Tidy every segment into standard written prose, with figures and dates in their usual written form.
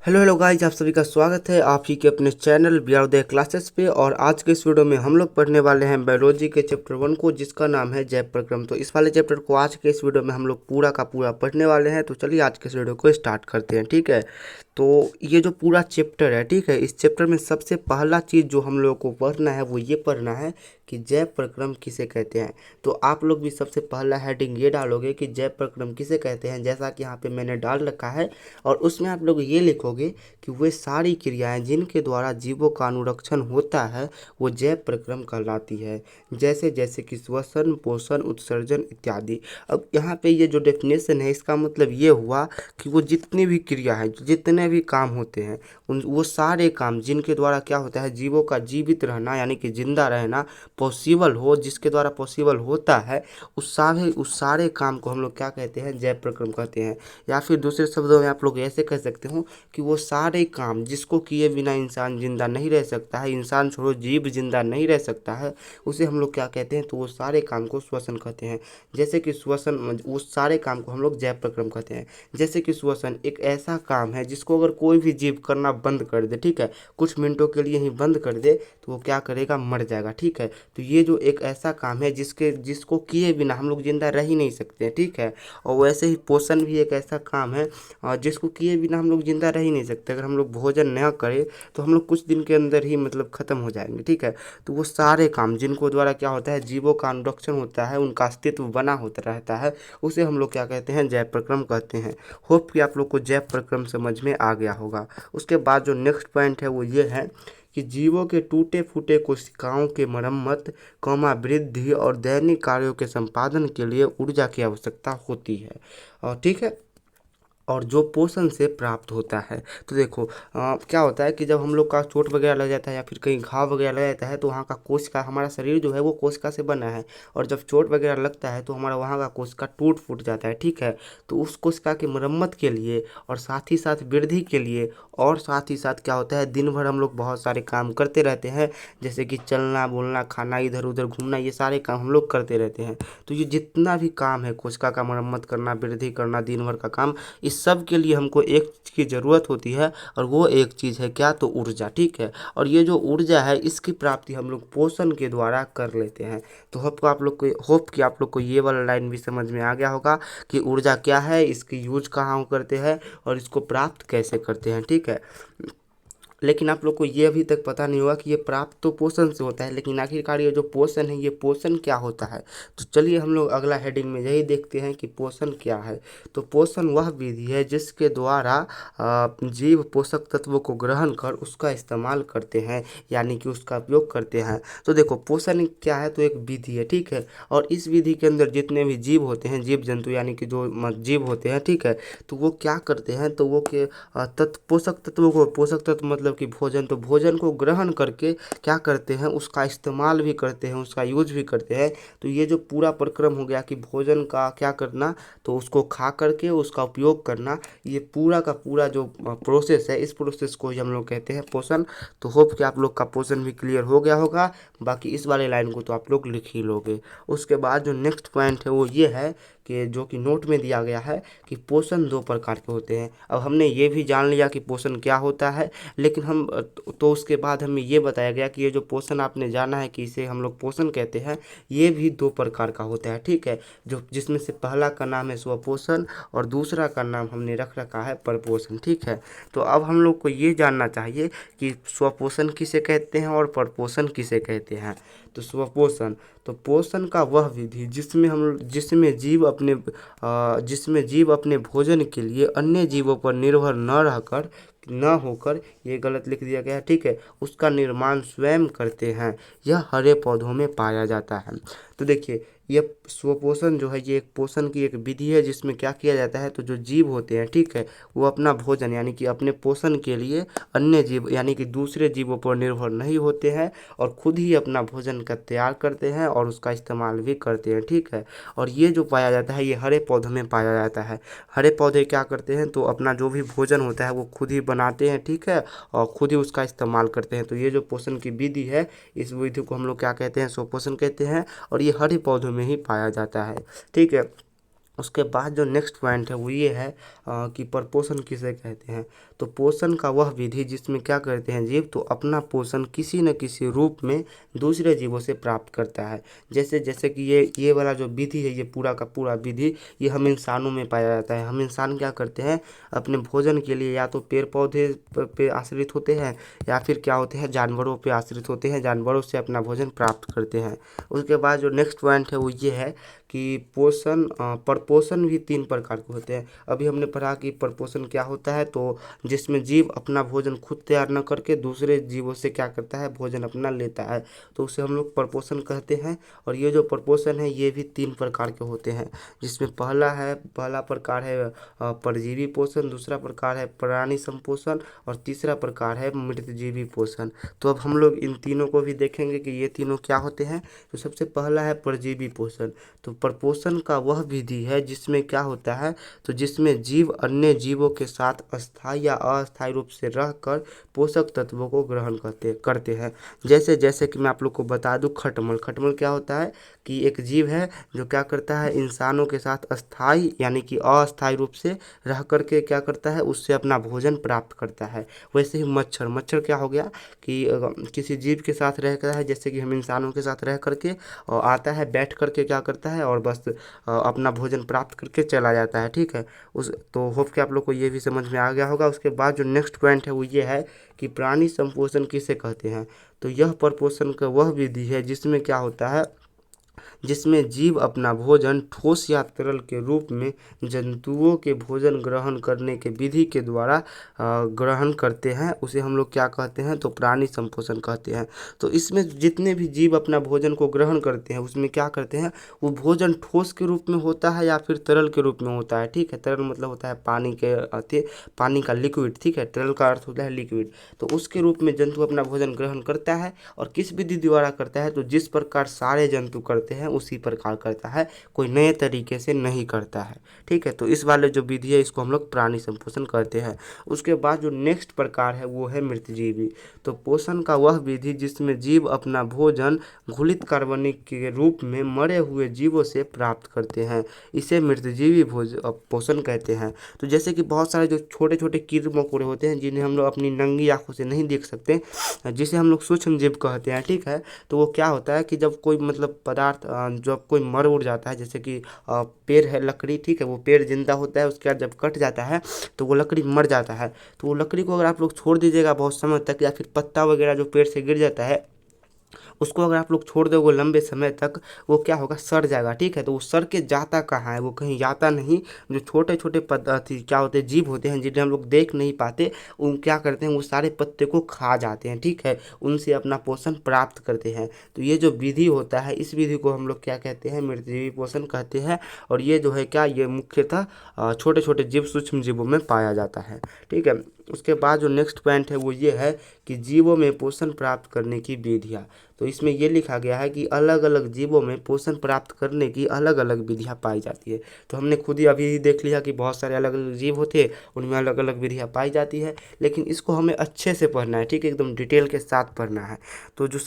Hello hello guys, आप सभी का स्वागत है आप ही के अपने चैनल बिहारोदय क्लासेस पे। और आज के इस वीडियो में हम लोग पढ़ने वाले हैं बायोलॉजी के चैप्टर 1 को, जिसका नाम है जैव प्रक्रम। तो इस वाले चैप्टर को आज के इस वीडियो में हम लोग पूरा का पूरा पढ़ने वाले हैं। तो चलिए आज के इस वीडियो को स्टार्ट करते हैं, ठीक है। तो ये जो पूरा चैप्टर है, ठीक है, इस चैप्टर में सबसे पहला चीज़ जो हम लोगों को पढ़ना है वो ये पढ़ना है कि जैव प्रक्रम किसे कहते हैं। तो आप लोग भी सबसे पहला हेडिंग ये डालोगे कि जैव प्रक्रम किसे कहते हैं, जैसा कि यहाँ पे मैंने डाल रखा है। और उसमें आप लोग ये लिखोगे कि वे सारी क्रियाएं जिनके द्वारा जीवों का अनुरक्षण होता है वो जैव प्रक्रम कहलाती है, जैसे जैसे कि श्वसन, पोषण, उत्सर्जन इत्यादि। अब यहाँ पे ये जो डेफिनेशन है इसका मतलब ये हुआ कि वो जितनी भी क्रिया है, जितने भी काम होते हैं, उन वो सारे काम जिनके द्वारा क्या होता है जीवों का जीवित रहना यानी कि जिंदा रहना पॉसिबल हो, जिसके द्वारा पॉसिबल होता है, उस सारे काम को हम लोग क्या कहते हैं, जैव प्रक्रम कहते हैं। या फिर दूसरे शब्दों में आप लोग ऐसे कह सकते हो कि वो सारे काम जिसको किए बिना इंसान जिंदा नहीं रह सकता है, इंसान छोड़ो जीव जिंदा नहीं रह सकता है, उसे हम लोग क्या कहते हैं, तो वो सारे काम को श्वसन कहते हैं। जैसे कि श्वसन, उस सारे काम को हम लोग जैव प्रक्रम कहते हैं। जैसे कि श्वसन एक ऐसा काम है जिसको अगर कोई भी जीव करना बंद कर दे, ठीक है, कुछ मिनटों के लिए ही बंद कर दे, तो वो क्या करेगा, मर जाएगा, ठीक है। तो ये जो एक ऐसा काम है जिसको किए बिना हम लोग जिंदा रह ही नहीं सकते, ठीक है। और वैसे ही पोषण भी एक ऐसा काम है जिसको किए बिना हम लोग जिंदा रह ही नहीं सकते। अगर हम लोग भोजन न करें तो हम लोग कुछ दिन के अंदर ही मतलब ख़त्म हो जाएंगे, ठीक है। तो वो सारे काम जिनको द्वारा क्या होता है, जीवों का अनुरक्षण होता है, उनका अस्तित्व बना होता रहता है, उसे हम लोग क्या कहते हैं, जैव प्रक्रम कहते हैं। होप कि आप लोग को जैव प्रक्रम समझ में आ गया होगा। उसके बाद जो नेक्स्ट पॉइंट है वो ये है कि जीवों के टूटे फूटे कोशिकाओं के मरम्मत, वृद्धि और दैनिक कार्यों के संपादन के लिए ऊर्जा की आवश्यकता होती है, और ठीक है, और जो पोषण से प्राप्त होता है। तो देखो क्या होता है कि जब हम लोग का चोट वगैरह लग जाता है या फिर कहीं घाव वगैरह लग जाता है तो वहाँ का कोशिका, हमारा शरीर जो है वो कोशिका से बना है, और जब चोट वगैरह लगता है तो हमारा वहाँ का कोशिका टूट फूट जाता है, ठीक है। तो उस कोशिका की मरम्मत के लिए और साथ ही साथ वृद्धि के लिए और साथ ही साथ क्या होता है, दिन भर हम लोग बहुत सारे काम करते रहते हैं, जैसे कि चलना बोलना, खाना, इधर उधर घूमना, ये सारे काम हम लोग करते रहते हैं। तो ये जितना भी काम है, कोशिका का मरम्मत करना, वृद्धि करना, दिन भर का काम, इस सब के लिए हमको एक चीज़ की ज़रूरत होती है, और वो एक चीज़ है क्या, तो ऊर्जा, ठीक है। और ये जो ऊर्जा है इसकी प्राप्ति हम लोग पोषण के द्वारा कर लेते हैं। तो होप कि आप लोग को ये वाला लाइन भी समझ में आ गया होगा कि ऊर्जा क्या है, इसकी यूज कहाँ करते हैं और इसको प्राप्त कैसे करते हैं, ठीक है। लेकिन आप लोग को ये अभी तक पता नहीं होगा कि ये प्राप्त तो पोषण से होता है, लेकिन आखिरकार ये जो पोषण है ये पोषण क्या होता है। तो चलिए हम लोग अगला हेडिंग में यही देखते हैं कि पोषण क्या है। तो पोषण वह विधि है जिसके द्वारा जीव पोषक तत्वों को ग्रहण कर उसका इस्तेमाल करते हैं, यानी कि उसका उपयोग करते हैं। तो देखो पोषण क्या है, तो एक विधि है, ठीक है। और इस विधि के अंदर जितने भी जीव होते हैं, जीव जंतु यानी कि जो जीव होते हैं, ठीक है, तो वो क्या करते हैं, तो वो के पोषक तत्वों को, पोषक तत्व मतलब कि भोजन, तो भोजन को ग्रहण करके क्या करते हैं, उसका इस्तेमाल भी करते हैं, उसका यूज भी करते हैं। तो ये जो पूरा प्रक्रम हो गया कि भोजन का क्या करना, तो उसको खा करके उसका उपयोग करना, ये पूरा का पूरा जो प्रोसेस है, इस प्रोसेस को ही हम लोग कहते हैं पोषण। तो होप कि आप लोग का पोषण भी क्लियर हो गया होगा। बाकी इस वाले लाइन को तो आप लोग लिख ही लोगे। उसके बाद जो नेक्स्ट पॉइंट है वो ये है कि जो कि नोट में दिया गया है कि पोषण दो प्रकार के होते हैं। अब हमने ये भी जान लिया कि पोषण क्या होता है, लेकिन तो उसके बाद हमें ये बताया गया कि ये जो पोषण आपने जाना है कि इसे हम लोग पोषण कहते हैं, ये भी दो प्रकार का होता है, ठीक है। जो जिसमें से पहला का नाम है स्वपोषण और दूसरा का नाम हमने रख रखा है परपोषण, ठीक है। तो अब हम लोग को ये जानना चाहिए कि स्वपोषण किसे कहते हैं और परपोषण किसे कहते हैं। तो स्वपोषण, तो पोषण का वह विधि जिसमें जीव अपने भोजन के लिए अन्य जीवों पर निर्भर न होकर, ये गलत लिख दिया गया है, ठीक है, उसका निर्माण स्वयं करते हैं, यह हरे पौधों में पाया जाता है। तो देखिए ये स्वपोषण जो है ये एक पोषण की एक विधि है जिसमें क्या किया जाता है, तो जो जीव होते हैं, ठीक है, वो अपना भोजन यानी कि अपने पोषण के लिए अन्य जीव यानी कि दूसरे जीवों पर निर्भर नहीं होते हैं, और खुद ही अपना भोजन का तैयार करते हैं और उसका इस्तेमाल भी करते हैं, ठीक है। और ये जो पाया जाता है ये हरे पौधों में पाया जाता है। हरे पौधे क्या करते हैं, तो अपना जो भी भोजन होता है वो खुद ही बनाते हैं, ठीक है, और खुद ही उसका इस्तेमाल करते हैं। तो ये जो पोषण की विधि है, इस विधि को हम लोग क्या कहते हैं, स्वपोषण कहते हैं, और ये हरे पौधों में ही पाया जाता है, ठीक है। उसके बाद जो नेक्स्ट पॉइंट है वो ये है कि परपोषण किसे कहते हैं। तो पोषण का वह विधि जिसमें क्या करते हैं जीव, तो अपना पोषण किसी न किसी रूप में दूसरे जीवों से प्राप्त करता है। जैसे जैसे कि ये वाला जो विधि है, ये पूरा का पूरा विधि ये हम इंसानों में पाया जाता है। हम इंसान क्या करते हैं, अपने भोजन के लिए या तो पेड़ पौधे पे आश्रित होते हैं या फिर क्या होते हैं, जानवरों पे आश्रित होते हैं, जानवरों से अपना भोजन प्राप्त करते हैं। उसके बाद जो नेक्स्ट पॉइंट है वो ये है कि पोषण परपोषण भी 3 प्रकार के होते हैं। अभी हमने पढ़ा कि परपोषण क्या होता है, तो जिसमें जीव अपना भोजन खुद तैयार न करके दूसरे जीवों से क्या करता है, भोजन अपना लेता है, तो उसे हम लोग परपोषण कहते हैं। और ये जो परपोषण है ये भी 3 प्रकार के होते हैं, जिसमें पहला प्रकार है परजीवी पोषण, दूसरा प्रकार है प्राणी संपोषण और तीसरा प्रकार है मृतजीवी पोषण। तो अब हम लोग इन तीनों को भी देखेंगे कि ये तीनों क्या होते हैं। तो सबसे पहला है परजीवी पोषण। तो परपोषण का वह विधि है जिसमें क्या होता है, तो जिसमें जीव अन्य जीवों के साथ अस्थायी या अस्थायी रूप से रहकर पोषक तत्वों को ग्रहण करते हैं। जैसे जैसे कि मैं आप लोग को बता दूं, खटमल क्या होता है कि एक जीव है जो क्या करता है, इंसानों के साथ अस्थायी यानी कि अस्थायी रूप से रह करके क्या करता है, उससे अपना भोजन प्राप्त करता है। वैसे ही मच्छर क्या हो गया कि किसी जीव के साथ रहता है, जैसे कि हम इंसानों के साथ रह करके और आता है, बैठ करके क्या करता है और बस अपना भोजन प्राप्त करके चला जाता है। ठीक है, उस तो होप कि आप लोग को ये भी समझ में आ गया होगा। उसके बाद जो नेक्स्ट पॉइंट है वो ये है कि प्राणी संपोषण किसे कहते हैं। तो यह परपोषण का वह विधि है जिसमें क्या होता है, जिसमें जीव अपना भोजन ठोस या तरल के रूप में जंतुओं के भोजन ग्रहण करने के विधि के द्वारा ग्रहण करते हैं, उसे हम लोग क्या कहते हैं, तो प्राणी संपोषण कहते हैं। तो इसमें जितने भी जीव अपना भोजन को ग्रहण करते हैं उसमें क्या करते हैं, वो भोजन ठोस के रूप में होता है या फिर तरल के रूप में होता है। ठीक है, तरल मतलब होता है पानी का लिक्विड। ठीक है, तरल का अर्थ होता है लिक्विड। तो उसके रूप में जंतु अपना भोजन ग्रहण करता है और किस विधि द्वारा करता है, तो जिस प्रकार सारे जंतु करते हैं उसी प्रकार करता है, कोई नए तरीके से नहीं करता है। ठीक है, तो इस वाले जो विधि है इसको हम लोग प्राणी संपोषण करते हैं। उसके बाद जो नेक्स्ट प्रकार है वो है मृतजीवी। तो पोषण का वह विधि जिसमें जीव अपना भोजन घुलित कार्बनिक के रूप में मरे हुए जीवों से प्राप्त करते हैं, इसे मृतजीवी पोषण कहते हैं। तो जैसे कि बहुत सारे जो छोटे छोटे कीड़े मकोड़े होते हैं जिन्हें हम लोग अपनी नंगी आंखों से नहीं देख सकते, जिसे हम लोग सूक्ष्म जीव कहते हैं। ठीक है, तो वो क्या होता है कि जब कोई मतलब पदार्थ जब कोई मर उड़ जाता है, जैसे कि पेड़ है, लकड़ी, ठीक है, वो पेड़ जिंदा होता है, उसके बाद जब कट जाता है तो वो लकड़ी मर जाता है। तो वो लकड़ी को अगर आप लोग छोड़ दीजिएगा बहुत समय तक, या फिर पत्ता वगैरह जो पेड़ से गिर जाता है उसको अगर आप लोग छोड़ दोगे लंबे समय तक, वो क्या होगा, सड़ जाएगा। ठीक है, तो वो सड़ के जाता कहाँ है, वो कहीं जाता नहीं। जो छोटे छोटे क्या होते हैं, जीव होते हैं जिन्हें हम लोग देख नहीं पाते, उन क्या करते हैं, वो सारे पत्ते को खा जाते हैं। ठीक है, उनसे अपना पोषण प्राप्त करते हैं। तो ये जो विधि होता है इस विधि को हम लोग क्या कहते हैं, मृतजीवी पोषण कहते हैं। और ये जो है क्या, ये मुख्यतः छोटे छोटे जीव सूक्ष्म जीवों में पाया जाता है। ठीक है, उसके बाद जो नेक्स्ट पॉइंट है वो ये है कि जीवों में पोषण प्राप्त करने की विधियाँ। तो इसमें ये लिखा गया है कि अलग अलग जीवों में पोषण प्राप्त करने की अलग अलग विधियाँ पाई जाती है। तो हमने खुद ही अभी देख लिया कि बहुत सारे अलग अलग जीव होते हैं, उनमें अलग अलग विधियाँ पाई जाती है, लेकिन इसको हमें अच्छे से पढ़ना है। ठीक है, एकदम डिटेल के साथ पढ़ना है। तो जो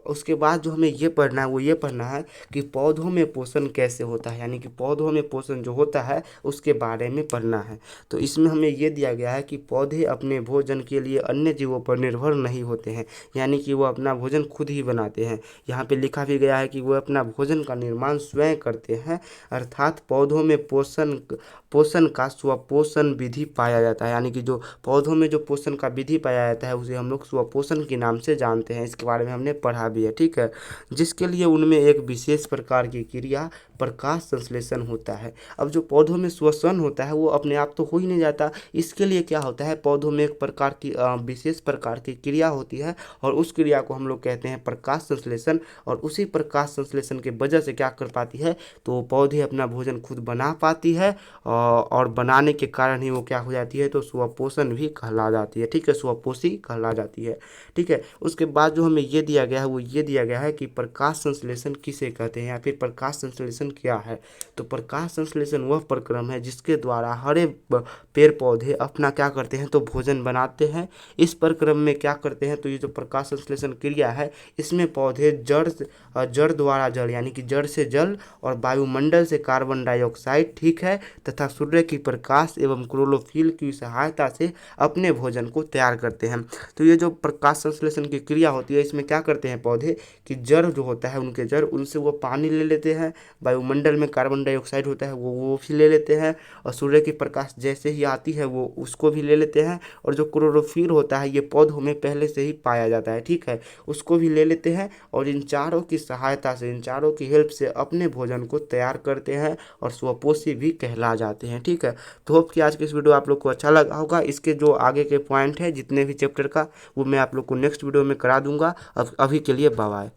उसके बाद जो हमें ये पढ़ना है वो ये पढ़ना है कि पौधों में पोषण कैसे होता है, यानी कि पौधों में पोषण जो होता है उसके बारे में पढ़ना है। तो इसमें हमें ये दिया गया है कि पौधे अपने भोजन के लिए अन्य जीवों पर निर्भर नहीं होते हैं, यानी कि वो अपना भोजन खुद ही बनाते हैं। यहाँ पे लिखा भी गया है कि वो अपना भोजन का निर्माण स्वयं करते हैं, अर्थात पौधों में पोषण का स्वपोषण विधि पाया जाता है। यानी कि जो पौधों में जो पोषण का विधि पाया जाता है उसे हम लोग स्वपोषण के नाम से जानते हैं। इसके बारे में हमने पढ़ा भी है। ठीक है, जिसके लिए उनमें एक विशेष प्रकार की क्रिया प्रकाश संश्लेषण होता है। अब जो पौधों में श्वसन होता है वो अपने आप तो हो ही नहीं जाता, इसके लिए क्या होता है, पौधों में एक प्रकार की विशेष प्रकार की क्रिया होती है और उस क्रिया को हम लोग कहते हैं प्रकाश संश्लेषण। और उसी प्रकाश संश्लेषण के वजह से क्या कर पाती है, तो पौधे अपना भोजन खुद बना पाती है और बनाने के कारण ही वो क्या हो जाती है, तो स्वपोषण भी कहला जाती है। ठीक है, स्वपोषी कहला जाती है। ठीक है, उसके बाद जो हमें ये दिया गया है वो ये दिया गया है कि प्रकाश संश्लेषण किसे कहते हैं या फिर प्रकाश संश्लेषण क्या है। तो प्रकाश संश्लेषण वह प्रक्रम है जिसके द्वारा हरे पेड़ पौधे अपना क्या करते हैं तो भोजन बनाते हैं। इस प्रक्रम में क्या करते हैं, तो ये जो प्रकाश संश्लेषण क्रिया है इसमें पौधे जड़ द्वारा जल यानी कि जड़ से जल और वायुमंडल से कार्बन डाइऑक्साइड, ठीक है, तथा सूर्य की प्रकाश एवं क्लोरोफिल की सहायता से अपने भोजन को तैयार करते हैं। तो ये जो प्रकाश संश्लेषण की क्रिया होती है इसमें क्या करते हैं पौधे कि जड़ जो होता है उनके जड़, उनसे वो पानी ले लेते हैं, वायुमंडल में कार्बन डाइऑक्साइड होता है वो भी ले लेते हैं, और सूर्य की प्रकाश जैसे ही आती है वो उसको भी ले लेते हैं, और जो क्लोरोफिल होता है ये पौधों में पहले से ही पाया जाता है, ठीक है, उसको भी ले लेते हैं, और इन चारों की सहायता से, इन चारों की हेल्प से अपने भोजन को तैयार करते हैं और स्वपोषी भी कहला जाते हैं, ठीक है। तो होप कि आज की इस वीडियो आप लोग को अच्छा लगा होगा। इसके जो आगे के पॉइंट है जितने भी चैप्टर का वो मैं आप लोग को नेक्स्ट वीडियो में करा दूंगा। अब अभी के लिए बाय बाय।